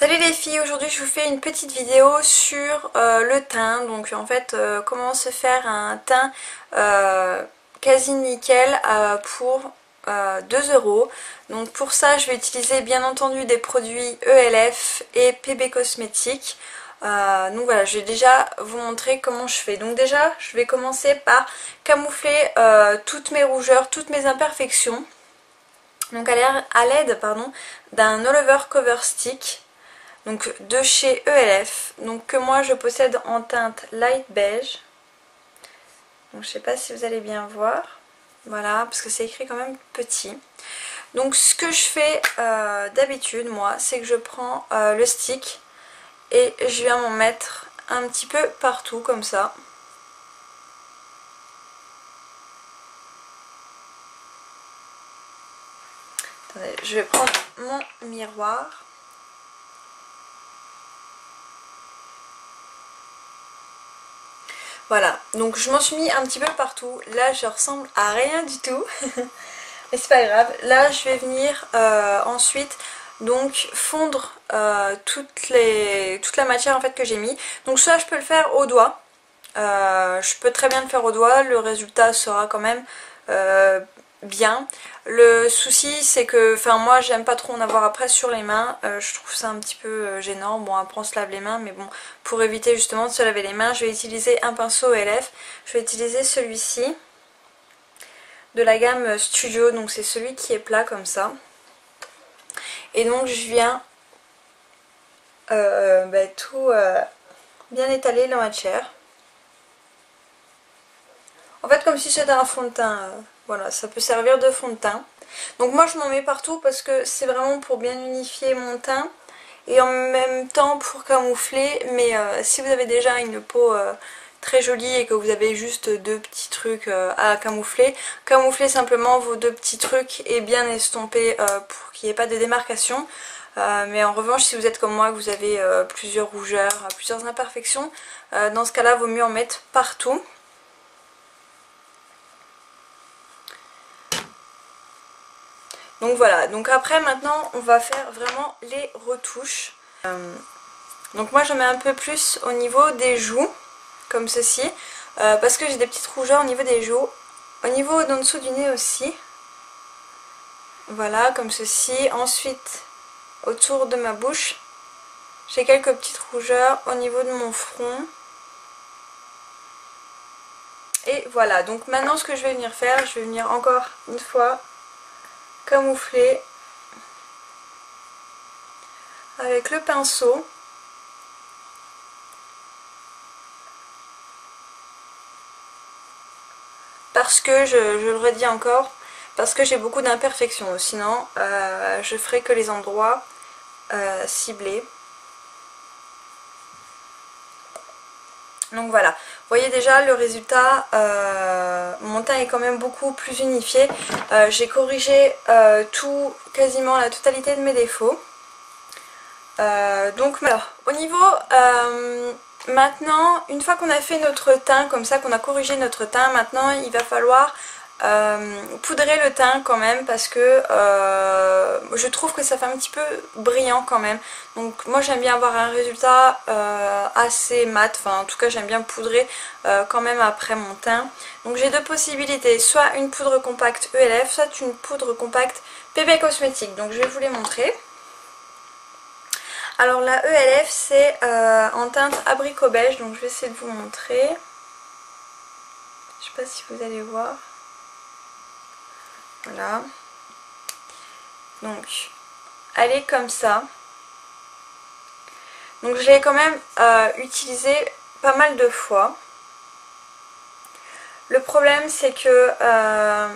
Salut les filles, aujourd'hui je vous fais une petite vidéo sur le teint, donc en fait comment se faire un teint quasi nickel pour 2 €. Donc pour ça je vais utiliser bien entendu des produits ELF et PB Cosmétiques. Donc voilà, je vais déjà vous montrer comment je fais. Donc déjà je vais commencer par camoufler toutes mes rougeurs, toutes mes imperfections. Donc à l'aide d'un All Over Cover Stick. Donc de chez ELF, donc que moi je possède en teinte light beige. Donc je sais pas si vous allez bien voir. Voilà, parce que c'est écrit quand même petit. Donc ce que je fais d'habitude moi, c'est que je prends le stick et je viens m'en mettre un petit peu partout comme ça. Attendez, je vais prendre mon miroir. Voilà, donc je m'en suis mis un petit peu partout. Là, je ressemble à rien du tout. Mais c'est pas grave. Là, je vais venir ensuite donc fondre toute la matière en fait que j'ai mis. Donc ça, je peux le faire au doigt. Je peux très bien le faire au doigt. Le résultat sera quand même bien. Le souci c'est que, enfin moi j'aime pas trop en avoir après sur les mains, je trouve ça un petit peu gênant. Bon, après on se lave les mains, mais bon, pour éviter justement de se laver les mains, je vais utiliser un pinceau ELF. Je vais utiliser celui-ci de la gamme Studio, donc c'est celui qui est plat comme ça. Et donc je viens tout bien étaler la matière. En fait comme si c'était un fond de teint, voilà, ça peut servir de fond de teint. Donc moi je m'en mets partout parce que c'est vraiment pour bien unifier mon teint et en même temps pour camoufler. Mais si vous avez déjà une peau très jolie et que vous avez juste deux petits trucs à camoufler, camouflez simplement vos deux petits trucs et bien estomper pour qu'il n'y ait pas de démarcation. Mais en revanche, si vous êtes comme moi, que vous avez plusieurs rougeurs, plusieurs imperfections, dans ce cas-là, vaut mieux en mettre partout. Donc voilà, donc après maintenant on va faire vraiment les retouches. Donc moi j'en mets un peu plus au niveau des joues, comme ceci, parce que j'ai des petites rougeurs au niveau des joues, au niveau d'en dessous du nez aussi. Voilà, comme ceci. Ensuite, autour de ma bouche, j'ai quelques petites rougeurs au niveau de mon front. Et voilà, donc maintenant ce que je vais venir faire, je vais venir encore une fois camoufler avec le pinceau. Parce que, je le redis encore, parce que j'ai beaucoup d'imperfections. Sinon, je ferai que les endroits ciblés. Donc voilà, vous voyez déjà le résultat, mon teint est quand même beaucoup plus unifié. J'ai corrigé quasiment la totalité de mes défauts. Donc alors, au niveau, maintenant, une fois qu'on a fait notre teint, comme ça qu'on a corrigé notre teint, maintenant il va falloir poudrer le teint quand même, parce que je trouve que ça fait un petit peu brillant quand même. Donc moi j'aime bien avoir un résultat assez mat, enfin en tout cas j'aime bien poudrer quand même après mon teint. Donc j'ai deux possibilités, soit une poudre compacte ELF, soit une poudre compacte PB Cosmétiques. Donc je vais vous les montrer. Alors la ELF c'est en teinte abricot beige, donc je vais essayer de vous montrer. Je sais pas si vous allez voir. Voilà. Donc elle est comme ça. Donc je l'ai quand même utilisé pas mal de fois. Le problème c'est que je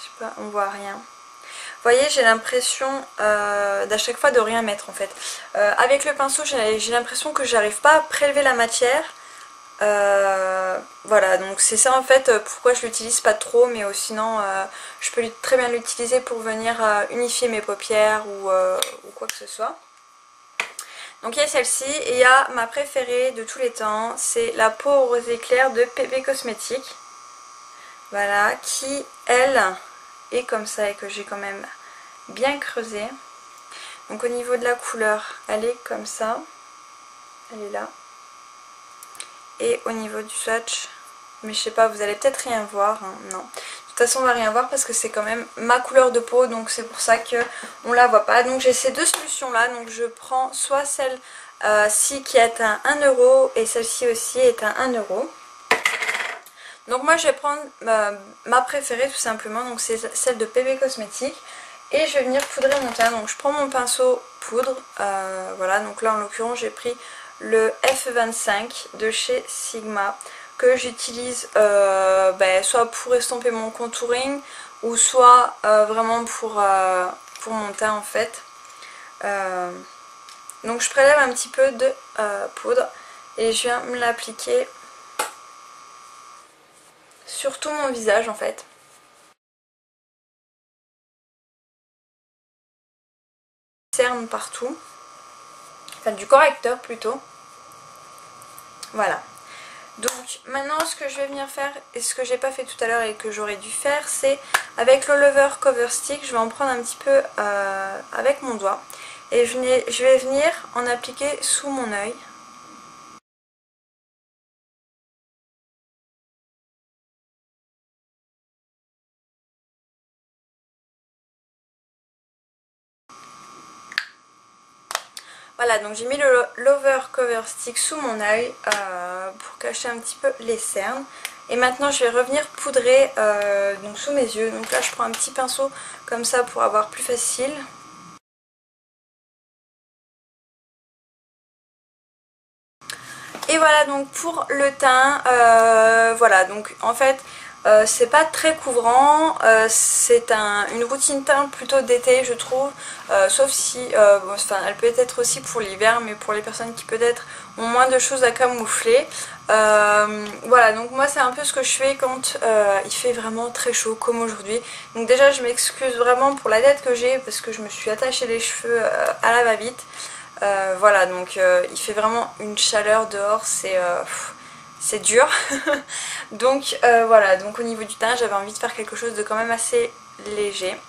sais pas, on voit rien. Vous voyez, j'ai l'impression d'à chaque fois de rien mettre en fait. Avec le pinceau, j'ai l'impression que j'arrive pas à prélever la matière. Voilà, donc c'est ça en fait pourquoi je l'utilise pas trop, mais sinon je peux très bien l'utiliser pour venir unifier mes paupières ou quoi que ce soit. Donc il y a celle-ci et il y a ma préférée de tous les temps, c'est la peau au rosé clair de PB Cosmétiques. Voilà, qui elle est comme ça et que j'ai quand même bien creusé. Donc au niveau de la couleur, elle est comme ça. Elle est là. Et au niveau du swatch, mais je sais pas, vous allez peut-être rien voir, hein, non. De toute façon on va rien voir parce que c'est quand même ma couleur de peau, donc c'est pour ça qu'on la voit pas. Donc j'ai ces deux solutions là, donc je prends soit celle-ci qui est à 1 euro et celle-ci aussi est à 1 euro. Donc moi je vais prendre ma préférée tout simplement, donc c'est celle de PB Cosmetics. Et je vais venir poudrer mon teint, donc je prends mon pinceau poudre, voilà, donc là en l'occurrence j'ai pris le F25 de chez Sigma que j'utilise soit pour estomper mon contouring ou soit vraiment pour mon teint en fait. Donc je prélève un petit peu de poudre et je viens me l'appliquer sur tout mon visage en fait. Cerne partout, enfin du correcteur plutôt. Voilà. Donc maintenant ce que je vais venir faire et ce que j'ai pas fait tout à l'heure et que j'aurais dû faire, c'est avec le Lover Cover Stick, je vais en prendre un petit peu avec mon doigt et je vais venir en appliquer sous mon œil. Voilà, donc j'ai mis le Lover Cover Stick sous mon œil pour cacher un petit peu les cernes. Et maintenant je vais revenir poudrer donc sous mes yeux. Donc là je prends un petit pinceau comme ça pour avoir plus facile. Et voilà donc pour le teint, voilà donc en fait c'est pas très couvrant, c'est une routine teint plutôt d'été je trouve, sauf si, elle peut être aussi pour l'hiver mais pour les personnes qui peut-être ont moins de choses à camoufler. Voilà donc moi c'est un peu ce que je fais quand il fait vraiment très chaud comme aujourd'hui. Donc déjà je m'excuse vraiment pour la tête que j'ai parce que je me suis attachée les cheveux à la va-vite. Voilà donc il fait vraiment une chaleur dehors, c'est dur. Donc voilà, donc au niveau du teint j'avais envie de faire quelque chose de quand même assez léger,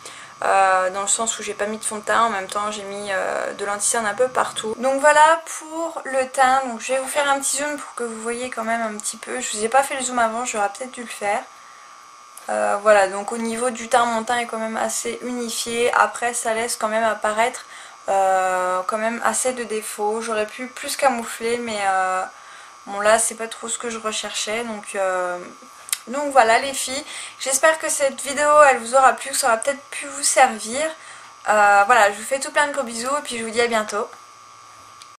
dans le sens où j'ai pas mis de fond de teint, en même temps j'ai mis de l'anti-cerne un peu partout. Donc voilà pour le teint, donc je vais vous faire un petit zoom pour que vous voyez quand même un petit peu. Je vous ai pas fait le zoom avant, j'aurais peut-être dû le faire. Voilà, donc au niveau du teint, mon teint est quand même assez unifié, après ça laisse quand même apparaître quand même assez de défauts. J'aurais pu plus camoufler mais bon là c'est pas trop ce que je recherchais, donc voilà les filles, j'espère que cette vidéo elle vous aura plu, que ça aura peut-être pu vous servir. Voilà, je vous fais tout plein de gros bisous et puis je vous dis à bientôt.